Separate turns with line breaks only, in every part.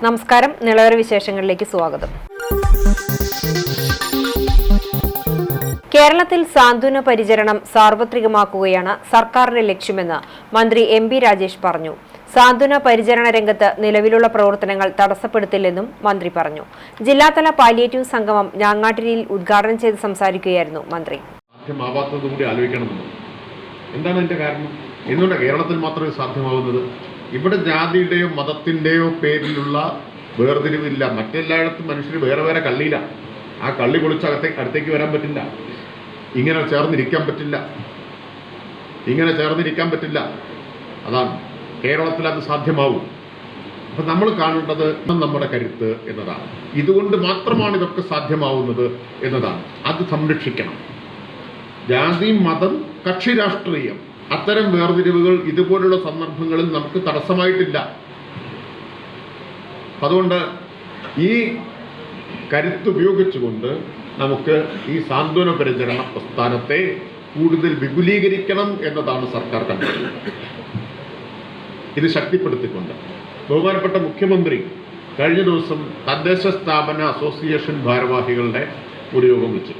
നമസ്കാരം, നിളവര വിശേഷങ്ങളിലേക്ക് സ്വാഗതം. കേരളത്തിൽ സാന്ത്വന പരിചരണം സാർവത്രികമാക്കുകയാണ് സർക്കാരിന്റെ ലക്ഷ്യമെന്ന് മന്ത്രി എം.പി. രാജേഷ് പറഞ്ഞു. സാന്ത്വന പരിചരണ രംഗത്ത് നിലവിലുള്ള പ്രവർത്തനങ്ങൾ തടസ്സപ്പെടുത്തില്ലെന്നും മന്ത്രി പറഞ്ഞു. ജില്ലാതല പാലിയേറ്റീവ് സംഗമം ഞാങ്ങാട്ടിരിയിൽ ഉദ്ഘാടനം ചെയ്ത് സംസാരിക്കുകയായിരുന്നു മന്ത്രി.
എന്താണ് അതിന്റെ കാരണം? എന്തുകൊണ്ട് കേരളത്തിൽ മാത്രമേ സാധ്യമാവുന്നത്? ഇവിടെ ജാതിയുടെയോ മതത്തിന്റെയോ പേരിലുള്ള വേർതിരിവില്ല. മറ്റെല്ലായിടത്തും മനുഷ്യർ വേറെ വേറെ കള്ളിയില്ല. ആ കള്ളി പൊളിച്ച് അടുത്തേക്ക് വരാൻ പറ്റില്ല. ഇങ്ങനെ ചേർന്നിരിക്കാൻ പറ്റില്ല. അതാണ് കേരളത്തിൽ അത് സാധ്യമാവും. അപ്പം നമ്മൾ കാണേണ്ടത് നമ്മുടെ കരുത്ത് എന്നതാണ്. ഇതുകൊണ്ട് മാത്രമാണ് ഇതൊക്കെ സാധ്യമാവുന്നത് എന്നതാണ്. അത് സംരക്ഷിക്കണം. ജാതി, മതം, കക്ഷി രാഷ്ട്രീയം, അത്തരം വേർതിരിവുകൾ ഇതുപോലുള്ള സന്ദർഭങ്ങളിൽ നമുക്ക് തടസ്സമായിട്ടില്ല. അതുകൊണ്ട് ഈ കരുത്ത് ഉപയോഗിച്ചുകൊണ്ട് നമുക്ക് ഈ സാന്ത്വന പരിചരണ പ്രസ്ഥാനത്തെ കൂടുതൽ വിപുലീകരിക്കണം എന്നതാണ് സർക്കാർ കണ്ടത്. ഇത് ശക്തിപ്പെടുത്തിക്കൊണ്ട് ബഹുമാനപ്പെട്ട മുഖ്യമന്ത്രി കഴിഞ്ഞ ദിവസം തദ്ദേശ സ്ഥാപന അസോസിയേഷൻ ഭാരവാഹികളുടെ ഒരു യോഗം വെച്ചു.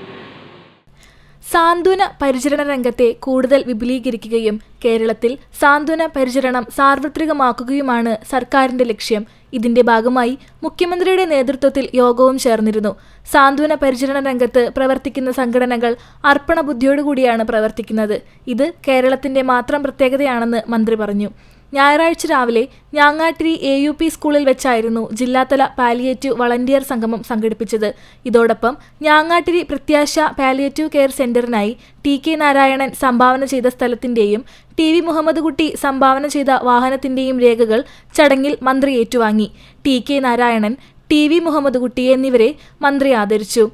സാന്ത്വന പരിചരണ രംഗത്തെ കൂടുതൽ വിപുലീകരിക്കുകയും കേരളത്തിൽ സാന്ത്വന പരിചരണം സാർവത്രികമാക്കുകയുമാണ് സർക്കാരിന്റെ ലക്ഷ്യം. ഇതിന്റെ ഭാഗമായി മുഖ്യമന്ത്രിയുടെ നേതൃത്വത്തിൽ യോഗവും ചേർന്നിരുന്നു. സാന്ത്വന പരിചരണ രംഗത്ത് പ്രവർത്തിക്കുന്ന സംഘടനകൾ അർപ്പണ ബുദ്ധിയോടുകൂടിയാണ് പ്രവർത്തിക്കുന്നത്. ഇത് കേരളത്തിന്റെ മാത്രം പ്രത്യേകതയാണെന്ന് മന്ത്രി പറഞ്ഞു. ഞായറാഴ്ച രാവിലെ ഞാങ്ങാട്ടിരി AUP സ്കൂളിൽ വെച്ചായിരുന്നു ജില്ലാതല പാലിയേറ്റീവ് വളണ്ടിയർ സംഗമം സംഘടിപ്പിച്ചത്. ഇതോടൊപ്പം ഞാങ്ങാട്ടിരി പ്രത്യാശ പാലിയേറ്റീവ് കെയർ സെന്ററിനായി TK നാരായണൻ സംഭാവന ചെയ്ത സ്ഥലത്തിന്റെയും TV മുഹമ്മദ് കുട്ടി സംഭാവന ചെയ്ത വാഹനത്തിന്റെയും രേഖകൾ ചടങ്ങിൽ മന്ത്രി ഏറ്റുവാങ്ങി. TK നാരായണൻ, TV മുഹമ്മദ് കുട്ടി എന്നിവരെ മന്ത്രി ആദരിച്ചു.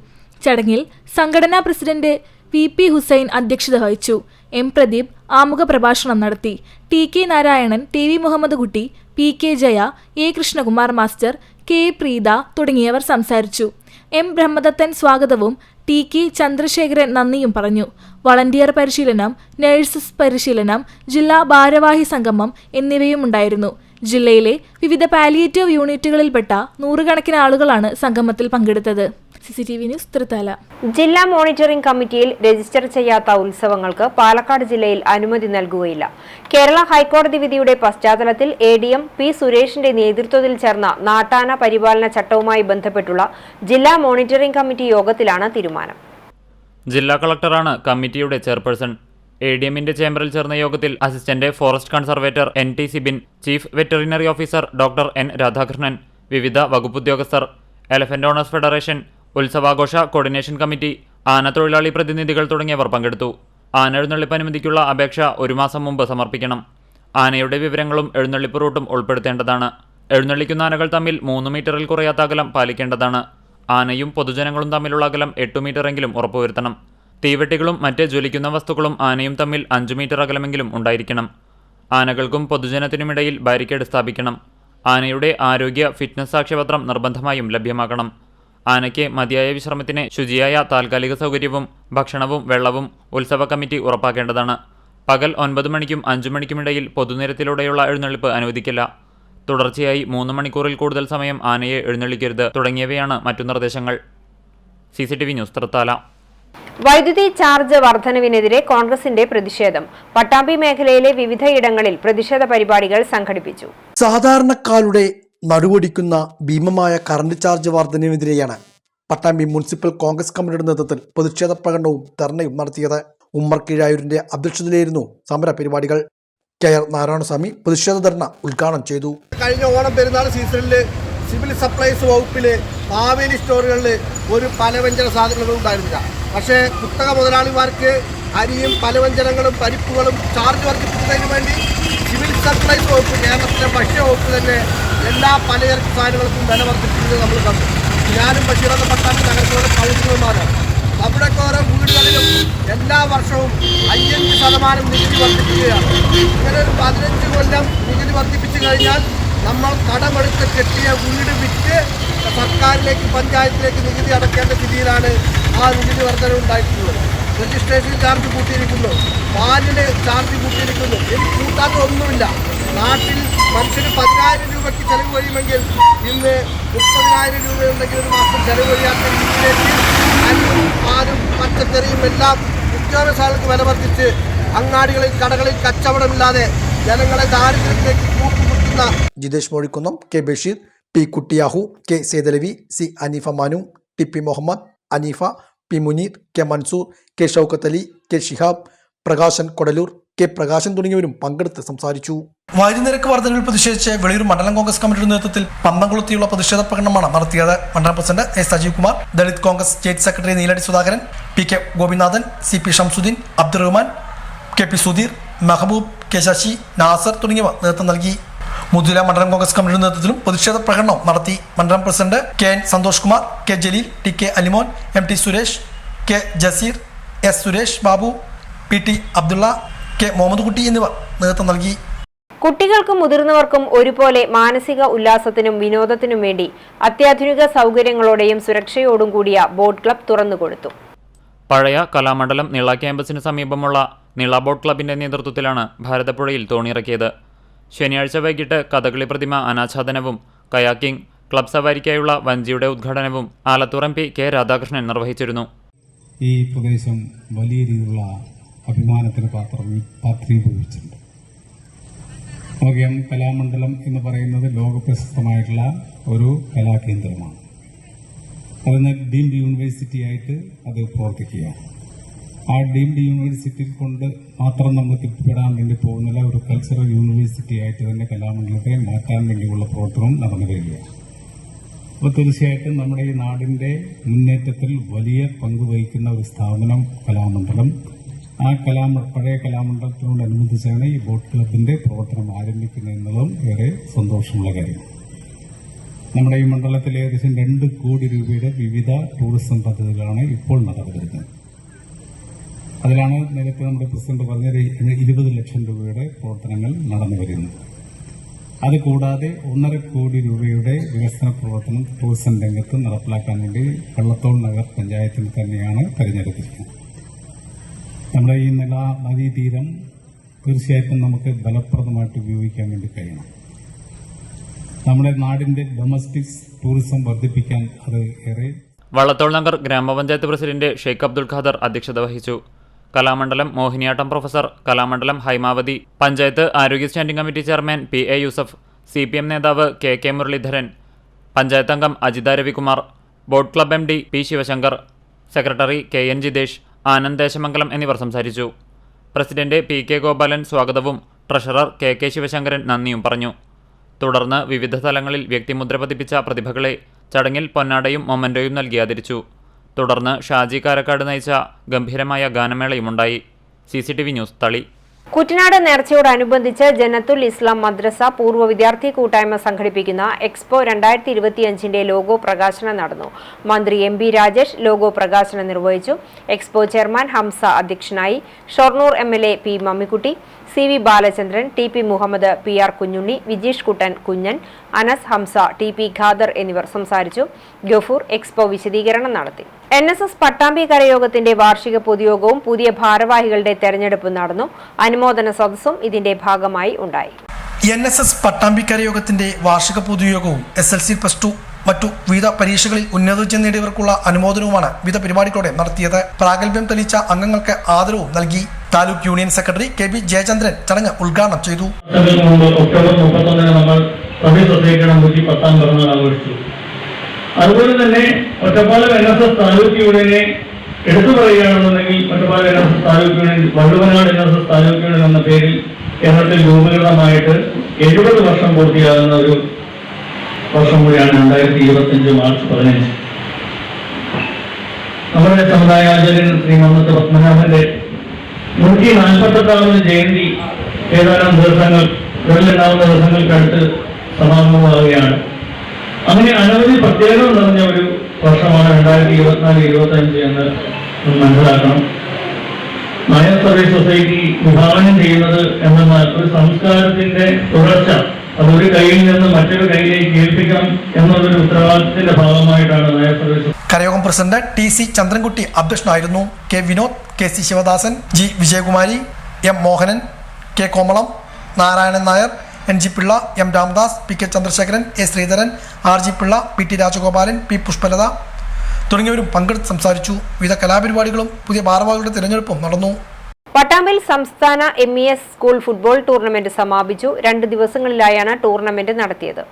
ചടങ്ങിൽ സംഘടനാ പ്രസിഡന്റ് VP ഹുസൈൻ അധ്യക്ഷത വഹിച്ചു. M. പ്രദീപ് ആമുഖ പ്രഭാഷണം നടത്തി. TK നാരായണൻ, TV മുഹമ്മദ് കുട്ടി, PK Jaya, A. Krishnakumar master, K. Preetha തുടങ്ങിയവർ സംസാരിച്ചു. M. ബ്രഹ്മദത്തൻ സ്വാഗതവും TK ചന്ദ്രശേഖരൻ നന്ദിയും പറഞ്ഞു. വളണ്ടിയർ പരിശീലനം, നഴ്സസ് പരിശീലനം, ജില്ലാ ഭാരവാഹി സംഗമം എന്നിവയും ഉണ്ടായിരുന്നു. ജില്ലയിലെ വിവിധ പാലിയേറ്റീവ് യൂണിറ്റുകളിൽപ്പെട്ട നൂറുകണക്കിന് ആളുകളാണ് സംഗമത്തിൽ പങ്കെടുത്തത്. CCTV news, Thrithala.
ജില്ലാ മോണിറ്ററിംഗ് കമ്മിറ്റിയിൽ രജിസ്റ്റർ ചെയ്യാത്ത ഉത്സവങ്ങൾക്ക് പാലക്കാട് ജില്ലയിൽ അനുമതി നൽകുകയില്ല. കേരള ഹൈക്കോടതി വിധിയുടെ പശ്ചാത്തലത്തിൽ ADM P. സുരേഷിന്റെ നേതൃത്വത്തിൽ ചേർന്ന നാട്ടാന പരിപാലന ചട്ടവുമായി ബന്ധപ്പെട്ടുള്ള ജില്ലാ മോണിറ്ററിംഗ് കമ്മിറ്റി യോഗത്തിലാണ് തീരുമാനം.
ജില്ലാ കളക്ടറാണ് കമ്മിറ്റിയുടെ ചെയർപേഴ്സൺ. ADMന്റെ ചേംബറിൽ ചേർന്ന യോഗത്തിൽ assistant forest conservator NT Sibin, chief veterinary officer doctor N. Radhakrishnan, വിവിധ വകുപ്പുദ്യോഗസ്ഥർ, എലഫന്റ് ഓണേഴ്സ് ഫെഡറേഷൻ, ഉത്സവാഘോഷ കോർഡിനേഷൻ കമ്മിറ്റി, ആന തൊഴിലാളി പ്രതിനിധികൾ തുടങ്ങിയവർ പങ്കെടുത്തു. ആന എഴുന്നള്ളിപ്പ് അനുമതിക്കുള്ള അപേക്ഷ 1 മാസം മുമ്പ് സമർപ്പിക്കണം. ആനയുടെ വിവരങ്ങളും എഴുന്നള്ളിപ്പ് റൂട്ടും ഉൾപ്പെടുത്തേണ്ടതാണ്. എഴുന്നള്ളിക്കുന്ന ആനകൾ തമ്മിൽ 3 മീറ്ററിൽ കുറയാത്ത അകലം പാലിക്കേണ്ടതാണ്. ആനയും പൊതുജനങ്ങളും തമ്മിലുള്ള അകലം 8 മീറ്ററെങ്കിലും ഉറപ്പുവരുത്തണം. തീവെട്ടികളും മറ്റ് ജ്വലിക്കുന്ന വസ്തുക്കളും ആനയും തമ്മിൽ 5 മീറ്റർ അകലമെങ്കിലും ഉണ്ടായിരിക്കണം. ആനകൾക്കും പൊതുജനത്തിനുമിടയിൽ ബാരിക്കേഡ് സ്ഥാപിക്കണം. ആനയുടെ ആരോഗ്യ ഫിറ്റ്നസ് സാക്ഷ്യപത്രം നിർബന്ധമായും ലഭ്യമാക്കണം. ആനയ്ക്ക് മതിയായ വിശ്രമത്തിന് ശുചിയായ താൽക്കാലിക സൗകര്യവും ഭക്ഷണവും വെള്ളവും ഉത്സവ കമ്മിറ്റി ഉറപ്പാക്കേണ്ടതാണ്. പകൽ 9 മണിക്കും 5 മണിക്കുമിടയിൽ പൊതുനിരത്തിലൂടെയുള്ള എഴുന്നള്ളിപ്പ് അനുവദിക്കില്ല. തുടർച്ചയായി 3 മണിക്കൂറിൽ കൂടുതൽ സമയം ആനയെ എഴുന്നള്ളിക്കരുത് തുടങ്ങിയവയാണ് മറ്റു നിർദ്ദേശങ്ങൾ. CCTV news, Thrithala.
വൈദ്യുതി ചാർജ് വർധനവിനെതിരെ കോൺഗ്രസിന്റെ പ്രതിഷേധം. പട്ടാമ്പി മേഖലയിലെ വിവിധയിടങ്ങളിൽ പ്രതിഷേധ പരിപാടികൾ സംഘടിപ്പിച്ചു.
സാധാരണക്കാരുടെ നടുവൊടിക്കുന്ന ഭീമമായ കറണ്ട് ചാർജ് വർധനവിനെതിരെയാണ് പട്ടാമ്പി മുനിസിപ്പൽ കോൺഗ്രസ് കമ്മിറ്റിയുടെ നേതൃത്വത്തിൽ പ്രതിഷേധ പ്രകടനവും ധർണയും നടത്തിയത്. ഉമ്മർ കീഴായൂരിന്റെ അധ്യക്ഷതയിലായിരുന്നു സമര പരിപാടികൾ. KR നാരായണസ്വാമി പ്രതിഷേധ ധർണ ഉദ്ഘാടനം ചെയ്തു.
കഴിഞ്ഞ ഓണം പെരുന്നാൾ സീസണിൽ സിവിൽ സപ്ലൈസ് വകുപ്പില് മാവേലി സ്റ്റോറുകളിൽ ഒരു പലവ്യഞ്ജന സാധനങ്ങളും ഉണ്ടായിരുന്നില്ല. പക്ഷേ കുത്തക മുതലാളിമാർക്ക് അരിയും പലവ്യഞ്ജനങ്ങളും പരിപ്പുകളും ചാർജ് വർദ്ധിപ്പിക്കുന്നതിന് വേണ്ടി സിവിൽ സപ്ലൈസ് വകുപ്പ്, കേരളത്തിലെ ഭക്ഷ്യവകുപ്പ് തന്നെ എല്ലാ പലചരക്ക് സാധനങ്ങൾക്കും വില വർദ്ധിപ്പിക്കുന്നത് നമ്മൾ കണ്ടു. ഞാനും ബഷീറൊക്കെ പട്ടാമ്പി നഗരത്തിലൂടെ കൗൺസിലർമാരാണ്. അവിടെയൊക്കെ ഓരോ വീടുകളിലും എല്ലാ വർഷവും 5% നികുതി വർദ്ധിപ്പിക്കുകയാണ്. ഇങ്ങനെ ഒരു 15 കൊല്ലം നികുതി വർദ്ധിപ്പിച്ചു കഴിഞ്ഞാൽ നമ്മൾ കടമെടുത്ത് കെട്ടിയ വീട് വിറ്റ് സർക്കാരിലേക്ക്, പഞ്ചായത്തിലേക്ക് നികുതി അടയ്ക്കേണ്ട സ്ഥിതിയിലാണ് ആ നികുതി വർധന ഉണ്ടായിട്ടുള്ളത്. രജിസ്ട്രേഷൻ ചാർജ് കൂട്ടിയിരിക്കുന്നു, പാലിന് ചാർജ് കൂട്ടിയിരിക്കുന്നു. എനിക്ക് കൂട്ടാത്ത ഒന്നുമില്ല. നാട്ടിൽ മനുഷ്യന് 10,000 രൂപയ്ക്ക് ചെലവ് കഴിയുമെങ്കിൽ ഇന്ന് 30,000 രൂപയുണ്ടെങ്കിൽ ഒരു മാസം ചെലവ് ചെയ്യാത്ത രീതിയിലേക്ക് അരിയും പാലും പച്ചക്കറിയും എല്ലാം നിത്യാവസാനങ്ങൾക്ക് വില വർദ്ധിച്ച് അങ്ങാടികളിൽ കടകളിൽ കച്ചവടമില്ലാതെ ജനങ്ങളെ ദാരിദ്ര്യത്തിലേക്ക് കൂട്ടുമുട്ടുന്ന
Jithesh Mozhikkunnam, K Basheer, P Kuttiyahu, K Sethalavi, C Aneefa Manu, T P Muhammad, Aneefa, P Muneer, K Mansoor, K Shoukath Ali, K Shihab, Prakashan Kodalur, K Prakashan തുടങ്ങിയവരും പങ്കെടുത്ത് സംസാരിച്ചു. വൈദ്യുതിനിരക്ക് വർധനയിൽ പ്രതിഷേധിച്ച് വെളിയൂർ മണ്ഡലം കോൺഗ്രസ് കമ്മിറ്റിയുടെ നേതൃത്വത്തിൽ പന്തംകുളത്തിയുള്ള പ്രതിഷേധ പ്രകടനമാണ് നടത്തിയത്. മണ്ഡലം president A Sajeev Kumar, Dalit Congress state secretary Neeladi Sudhakaran, P K Gopinathan, C P Shamsuddeen, Abdurahman, K P Sudheer, Mehboob, K Sasi, Nasar തുടങ്ങിയവർ നേതൃത്വം നൽകി. മുതുല മണ്ഡലം കോൺഗ്രസ് കമ്മിറ്റിയുടെ നേതൃത്വത്തിലും പ്രതിഷേധ പ്രകടനം നടത്തി. മണ്ഡലം president K N Santhosh Kumar, K Jaleel, T K Alimon, M T Suresh, K Jaseer, S Suresh Babu, P T Abdulla, K Muhammad Kutty എന്നിവർ നേതൃത്വം നൽകി.
കുട്ടികൾക്കും മുതിർന്നവർക്കും ഒരുപോലെ മാനസിക ഉല്ലാസത്തിനും വിനോദത്തിനും വേണ്ടി അത്യാധുനിക സൗകര്യങ്ങളോടെയും സുരക്ഷയോടും കൂടിയ ബോട്ട് ക്ലബ് തുറന്നുകൊടുത്തു.
പഴയ കലാമണ്ഡലം നിള ക്യാമ്പസിന് സമീപമുള്ള നിള ബോട്ട് ക്ലബിന്റെ നേതൃത്വത്തിലാണ് ഭാരതപ്പുഴയിൽ തോണിയിറക്കിയത്. ശനിയാഴ്ച വൈകിട്ട് കഥകളി പ്രതിമ അനാച്ഛാദനവും കയാക്കിംഗ്, ക്ലബ് സവാരിക്കായുള്ള വഞ്ചിയുടെ ഉദ്ഘാടനവും ആലത്തൂർ MP കെ രാധാകൃഷ്ണൻ നിർവഹിച്ചിരുന്നു.
ഈ പ്രദേശം വലിയ രീതിയിലുള്ള അഭിമാനത്തിന് പാത്രീഭവിച്ചിട്ടുണ്ട്. നമുക്കറിയാം, കലാമണ്ഡലം എന്ന് പറയുന്നത് ലോകപ്രശസ്തമായിട്ടുള്ള ഒരു കലാകേന്ദ്രമാണ്. അതിന് ഡീംഡ് യൂണിവേഴ്സിറ്റി ആയിട്ട് അത് പ്രവർത്തിക്കുക. ആ ഡീംഡ് യൂണിവേഴ്സിറ്റി കൊണ്ട് മാത്രം നമ്മൾ തൃപ്തിപ്പെടാൻ വേണ്ടി പോകുന്നില്ല, ഒരു കൾച്ചറൽ യൂണിവേഴ്സിറ്റി ആയിട്ട് തന്നെ കലാമണ്ഡലത്തെ മാറ്റാൻ വേണ്ടിയുള്ള പ്രവർത്തനം നടന്നു വരികയാണ്. അപ്പോൾ തീർച്ചയായിട്ടും നമ്മുടെ ഈ നാടിന്റെ മുന്നേറ്റത്തിൽ വലിയ പങ്ക് വഹിക്കുന്ന ഒരു സ്ഥാപനം കലാമണ്ഡലം. ആ പഴയ കലാമണ്ഡലത്തിനോടനുബന്ധിച്ചാണ് ഈ ബോട്ട് ക്ലബിന്റെ പ്രവർത്തനം ആരംഭിക്കുന്നത് എന്നുള്ളതും ഏറെ സന്തോഷമുള്ള കാര്യമാണ്. നമ്മുടെ ഈ മണ്ഡലത്തിൽ ഏകദേശം 2 കോടി രൂപയുടെ വിവിധ ടൂറിസം പദ്ധതികളാണ് ഇപ്പോൾ നടന്നുവരുന്നത്. അതിലാണ് നേരത്തെ നമ്മുടെ പ്രസിഡന്റ് പറഞ്ഞ 20 ലക്ഷം രൂപയുടെ പ്രവർത്തനങ്ങൾ നടന്നു വരുന്നത്. അതുകൂടാതെ 1.5 കോടി രൂപയുടെ വികസന പ്രവർത്തനം ടൂറിസം രംഗത്ത് നടപ്പിലാക്കാൻ വേണ്ടി വള്ളത്തോൾ നഗർ പഞ്ചായത്തിൽ തന്നെയാണ് തെരഞ്ഞെടുത്തിരിക്കുന്നത്. നമ്മുടെ ഈ നില നദീതീരം തീർച്ചയായിട്ടും നമുക്ക് ഫലപ്രദമായിട്ട് ഉപയോഗിക്കാൻ വേണ്ടി കഴിയണം. നമ്മുടെ നാടിന്റെ ഡൊമസ്റ്റിക് ടൂറിസം വർദ്ധിപ്പിക്കാൻ അത് ഏറെ.
വള്ളത്തോൾ നഗർ ഗ്രാമപഞ്ചായത്ത് പ്രസിഡന്റ് ഷെയ്ഖ് അബ്ദുൽ ഖാദർ അധ്യക്ഷത വഹിച്ചു. കലാമണ്ഡലം മോഹിനിയാട്ടം പ്രൊഫസർ, കലാമണ്ഡലം ഹൈമാവതി, പഞ്ചായത്ത് ആരോഗ്യ standing committee chairman PA Yusuf, CPM നേതാവ് KK മുരളീധരൻ, പഞ്ചായത്ത് അംഗം Ajitha Ravikumar, boat club MD P Sivasankar, secretary KN Jithesh, Anand Desamangalam എന്നിവർ സംസാരിച്ചു. പ്രസിഡന്റ് PK ഗോപാലൻ സ്വാഗതവും ട്രഷറർ KK ശിവശങ്കരൻ നന്ദിയും പറഞ്ഞു. തുടർന്ന് വിവിധ തലങ്ങളിൽ വ്യക്തിമുദ്ര പതിപ്പിച്ച പ്രതിഭകളെ ചടങ്ങിൽ പൊന്നാടയും മൊമന്റോയും നൽകി ആദരിച്ചു. തുടർന്ന് ഷാജി കാരക്കാട് നയിച്ച ഗംഭീരമായ ഗാനമേളയുമുണ്ടായി. CCTV ന്യൂസ്, തളി.
കുട്ടനാട് നേർച്ചയോടനുബന്ധിച്ച് ജന്നത്തുൽ ഇസ്ലാം മദ്രസ പൂർവ്വ വിദ്യാർത്ഥി കൂട്ടായ്മ സംഘടിപ്പിക്കുന്ന എക്സ്പോ 2025 ലോഗോ പ്രകാശനം നടന്നു. മന്ത്രി MB രാജേഷ് ലോഗോ പ്രകാശനം നിർവഹിച്ചു. എക്സ്പോ ചെയർമാൻ ഹംസ അധ്യക്ഷനായി. Shoranur MLA P Mammikutty, CV Balachandran, TP Muhammad, PR Kunjunni, Vijeesh കുട്ടൻ കുഞ്ഞൻ, അനസ്, ഹംസ, TP ഖാദർ എന്നിവർ സംസാരിച്ചു. ഗഫൂർ എക്സ്പോ വിശദീകരണം നടത്തി. NSS പട്ടാമ്പി കരയോഗത്തിന്റെ വാർഷിക പൊതുയോഗവും പുതിയ ഭാരവാഹികളുടെ തെരഞ്ഞെടുപ്പും നടന്നു. അനുമോദന സദസ്സും ഇതിന്റെ ഭാഗമായി ഉണ്ടായി.
NSS പട്ടാമ്പി കരയോഗത്തിന്റെ വാർഷിക പൊതുയോഗവും SLC +2 മറ്റു വിവിധ പരീക്ഷകളിൽ ഉന്നത വിജയം നേടിയവർക്കുള്ള അനുമോദനവുമാണ് വിവിധ പരിപാടികളോടെ നടത്തിയത്. പ്രാഗൽഭ്യം തെളിയിച്ച അംഗങ്ങൾക്ക് ആദരവും നൽകി. Taluk union secretary KB Jayachandran ചടങ്ങ് ഉദ്ഘാടനം ചെയ്തു.
ഒക്ടോബർ 31 നമ്മൾ സൊസൈറ്റിയുടെ 110ാം പിറന്നാൾ ആഘോഷിച്ചു. അതുപോലെ തന്നെ ഒറ്റപ്പാലം NSS താലൂക്ക് യൂണിയനെ എടുത്തു പറയുകയാണെന്നുണ്ടെങ്കിൽ Ottapalam NSS taluk union, Valluvanad NSS taluk union എന്ന പേരിൽ കേരളത്തിൽ രൂപീകൃതമായിട്ട് 70 വർഷം പൂർത്തിയാകുന്ന ഒരു വർഷം കൂടിയാണ് 2025 മാർച്ച് 15. നമ്മുടെ സമുദായാചാര്യൻ ശ്രീ മന്നത്ത് പത്മനാഭന്റെ 148ാമത് ജയന്തി ഏതാനും വിരലെണ്ണാവുന്ന ദിവസങ്ങൾക്കടുത്ത് സമാപനമാവുകയാണ്. അങ്ങനെ അനവധി പ്രത്യേകത നിറഞ്ഞ ഒരു വർഷമാണ് 2024-25 എന്ന് മനസ്സിലാക്കണം. നായർ സർവീസ് സൊസൈറ്റി വിഭാവനം ചെയ്യുന്നത് എന്നാൽ ഒരു സംസ്കാരത്തിന്റെ തുടർച്ച, അതൊരു കയ്യിൽ നിന്ന് മറ്റൊരു കയ്യിലേക്ക് ഏൽപ്പിക്കണം എന്നുള്ളൊരു ഉത്തരവാദിത്തത്തിന്റെ ഭാഗമായിട്ടാണ് നായർ സർവീസ്.
കരയോഗം പ്രസിഡന്റ് TC ചന്ദ്രൻകുട്ടി അധ്യക്ഷനായിരുന്നു. K Vinod, KC Sivadasan, G Vijayakumari, M Mohanan, K Komalam, Narayanan Nair, NG Pillai, M Ramadas, PK Chandrasekharan, A Sreedharan, RG Pillai, PT Rajagopalan, P Pushpalatha തുടങ്ങിയവരും പങ്കെടുത്ത് സംസാരിച്ചു. വിവിധ കലാപരിപാടികളും പുതിയ ഭാരവാഹികളുടെ തിരഞ്ഞെടുപ്പും നടന്നു.
പട്ടാമ്പിൽ സംസ്ഥാന MES സ്കൂൾ ഫുട്ബോൾ ടൂർണമെന്റ് സമാപിച്ചു. 2 ദിവസങ്ങളിലായാണ് ടൂർണമെന്റ് നടത്തിയത്.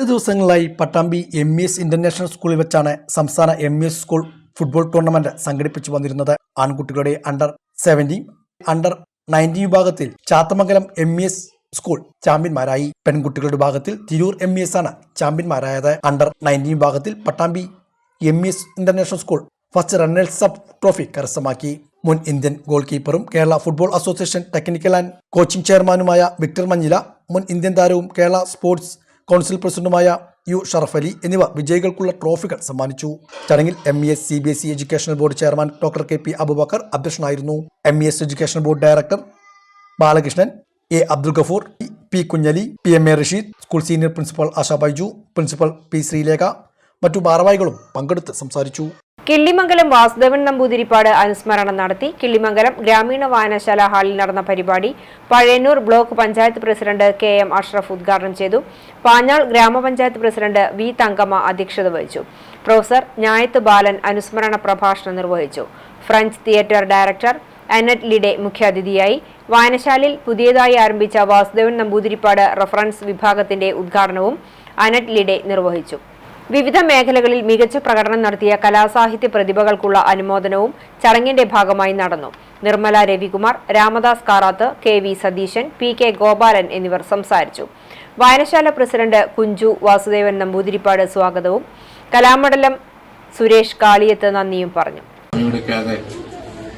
ദിവസങ്ങളായി പട്ടാമ്പി MES ഇന്റർനാഷണൽ സ്കൂളിൽ വെച്ചാണ് സംസ്ഥാന MES സ്കൂൾ ഫുട്ബോൾ ടൂർണമെന്റ് സംഘടിപ്പിച്ചു വന്നിരുന്നത്. ആൺകുട്ടികളുടെ അണ്ടർ-17, അണ്ടർ-19 വിഭാഗത്തിൽ ചാത്തമംഗലം MES സ്കൂൾ ചാമ്പ്യന്മാരായി. പെൺകുട്ടികളുടെ വിഭാഗത്തിൽ തിരൂർ MES ആണ് ചാമ്പ്യന്മാരായത്. അണ്ടർ-19 വിഭാഗത്തിൽ Pattambi MES international school first runners up trophy കരസ്ഥമാക്കി. മുൻ ഇന്ത്യൻ ഗോൾ കീപ്പറും Kerala football association technical and coaching ചെയർമാനുമായ വിക്ടർ മഞ്ഞില, മുൻ ഇന്ത്യൻ താരവും കേരള സ്പോർട്സ് കൗൺസിൽ പ്രസിഡന്റുമായ U ഷറഫ് അലി എന്നിവർ വിജയികൾക്കുള്ള ട്രോഫികൾ സമ്മാനിച്ചു. ചടങ്ങിൽ MES CBSE educational board chairman doctor KP Aboobacker അധ്യക്ഷനായിരുന്നു. MES education board director Balakrishnan, A Abdul Gafoor, P Kunjali, PMA Rasheed, school senior principal Asha Baiju, principal P Sreelekha മറ്റു ഭാരവാഹികളും പങ്കെടുത്ത് സംസാരിച്ചു.
കിള്ളിമംഗലം വാസുദേവൻ നമ്പൂതിരിപ്പാട് അനുസ്മരണം നടത്തി. കിള്ളിമംഗലം ഗ്രാമീണ വായനശാല ഹാളിൽ നടന്ന പരിപാടി Pazhayannur block panchayat president KM Ashraf ഉദ്ഘാടനം ചെയ്തു. പാഞ്ഞാൾ ഗ്രാമപഞ്ചായത്ത് പ്രസിഡന്റ് V തങ്കമ്മ അധ്യക്ഷത വഹിച്ചു. പ്രൊഫസർ ഞായത്ത് ബാലൻ അനുസ്മരണ പ്രഭാഷണം നിർവഹിച്ചു. ഫ്രഞ്ച് തിയേറ്റർ ഡയറക്ടർ അനറ്റ് ലിഡെ മുഖ്യാതിഥിയായി. വായനശാലയിൽ പുതിയതായി ആരംഭിച്ച വാസുദേവൻ നമ്പൂതിരിപ്പാട് റഫറൻസ് വിഭാഗത്തിന്റെ ഉദ്ഘാടനവും അനറ്റ് ലിഡെ നിർവഹിച്ചു. വിവിധ മേഖലകളിൽ മികച്ച പ്രകടനം നടത്തിയ കലാസാഹിത്യ പ്രതിഭകൾക്കുള്ള അനുമോദനവും ചടങ്ങിന്റെ ഭാഗമായി നടന്നു. നിർമ്മല രവികുമാർ, രാമദാസ് കാറാത്ത്, KV സതീശൻ, PK ഗോപാലൻ എന്നിവർ സംസാരിച്ചു. വായനശാല പ്രസിഡന്റ് കുഞ്ചു വാസുദേവൻ നമ്പൂതിരിപ്പാട് സ്വാഗതവും കലാമണ്ഡലം സുരേഷ് കാളിയത്ത് നന്ദിയും പറഞ്ഞു.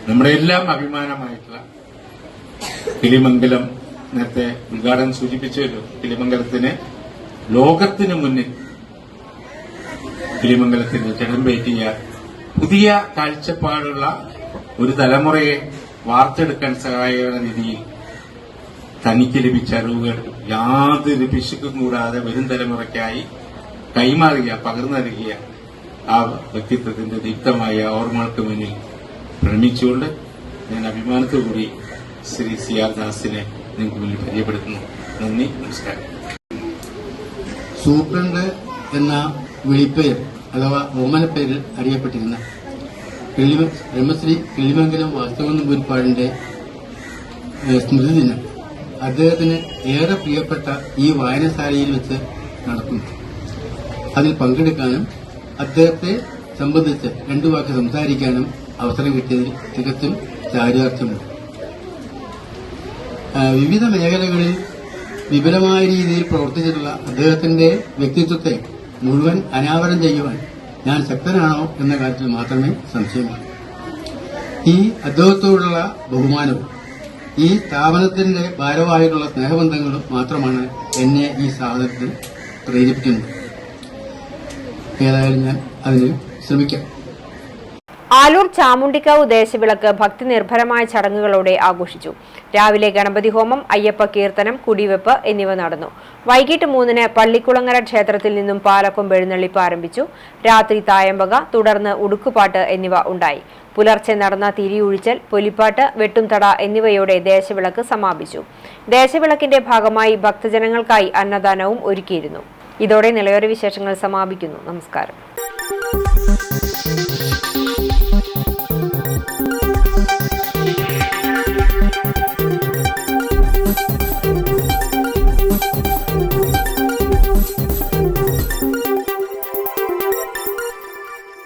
നമ്മുടെ എല്ലാം അഭിമാനമായിട്ടുള്ള കിളിമംഗലം നേരത്തെ ഉദ്ഘാടനം സൂചിപ്പിച്ചല്ലോ. കിളിമംഗലത്തിന് ലോകത്തിന് മുന്നിൽ കിളിമംഗലത്തിന് ജനം പറ്റിയ പുതിയ കാഴ്ചപ്പാടുള്ള ഒരു തലമുറയെ വാർത്തെടുക്കാൻ സഹായകമായ രീതിയിൽ തനിക്ക് ലഭിച്ച അറിവുകൾ യാതൊരു പിശുക്കും കൂടാതെ വരും തലമുറയ്ക്കായി കൈമാറിയ പകർന്നു നൽകിയ ആ വ്യക്തിത്വത്തിന്റെ ദീപ്തമായ ഓർമ്മകൾക്ക് മുന്നിൽ പ്രണമിച്ചുകൊണ്ട് ഞാൻ അഭിമാനത്തോടുകൂടി ശ്രീ CR ദാസിനെ നിങ്ങൾക്ക് മുന്നിൽ പരിചയപ്പെടുത്തുന്നു. നന്ദി, നമസ്കാരം.
സൂപ്രണ്ട് എന്ന വിളിപ്പേർ അഥവാ ഓമനപ്പേരിൽ അറിയപ്പെട്ടിരുന്ന ബ്രഹ്മശ്രീ കിള്ളിമംഗലം വാസുദേവൻ നമ്പൂതിരിപ്പാടിന്റെ സ്മൃതി ദിനം അദ്ദേഹത്തിന് ഏറെ പ്രിയപ്പെട്ട ഈ വായനശാലയിൽ വെച്ച് നടക്കുന്നു. അതിൽ പങ്കെടുക്കാനും അദ്ദേഹത്തെ സംബന്ധിച്ച് 2 വാക്ക് സംസാരിക്കാനും അവസരം കിട്ടിയതിൽ തികച്ചും ചാരിതാർത്ഥ്യമുണ്ട്. വിവിധ മേഖലകളിൽ വിപുലമായ രീതിയിൽ പ്രവർത്തിച്ചിട്ടുള്ള അദ്ദേഹത്തിന്റെ വ്യക്തിത്വത്തെ മുഴുവൻ അനാവരണം ചെയ്യുവാൻ ഞാൻ ശക്തനാണോ എന്ന കാര്യത്തിൽ മാത്രമേ സംശയമുള്ളൂ. ഈ അദ്ദേഹത്തോടുള്ള ബഹുമാനവും ഈ സ്ഥാപനത്തിന്റെ ഭാരവാഹികളുള്ള സ്നേഹബന്ധങ്ങളും മാത്രമാണ് എന്നെ ഈ സ്ഥാപനത്തിൽ പ്രേരിപ്പിക്കുന്നത്. ഏതായാലും ഞാൻ അതിന് ശ്രമിക്കാം.
ആലൂർ ചാമുണ്ടിക്കാവ് ദേശവിളക്ക് ഭക്തി നിർഭരമായ ചടങ്ങുകളോടെ ആഘോഷിച്ചു. രാവിലെ ഗണപതി ഹോമം, അയ്യപ്പ കീർത്തനം, കുടിവെപ്പ് എന്നിവ നടന്നു. വൈകിട്ട് 3-ന് പള്ളിക്കുളങ്ങര ക്ഷേത്രത്തിൽ നിന്നും പാലക്കൊമ്പ് എഴുന്നള്ളിപ്പ് ആരംഭിച്ചു. രാത്രി തായമ്പക, തുടർന്ന് ഉടുക്കുപാട്ട് എന്നിവ ഉണ്ടായി. പുലർച്ചെ നടന്ന തിരിയൊഴിച്ചൽ, പൊലിപ്പാട്ട്, വെട്ടുംതട എന്നിവയോടെ ദേശവിളക്ക് സമാപിച്ചു. ദേശവിളക്കിന്റെ ഭാഗമായി ഭക്തജനങ്ങൾക്കായി അന്നദാനവും ഒരുക്കിയിരുന്നു. ഇതോടെ നിലയോര വിശേഷങ്ങൾ സമാപിക്കുന്നു. നമസ്കാരം.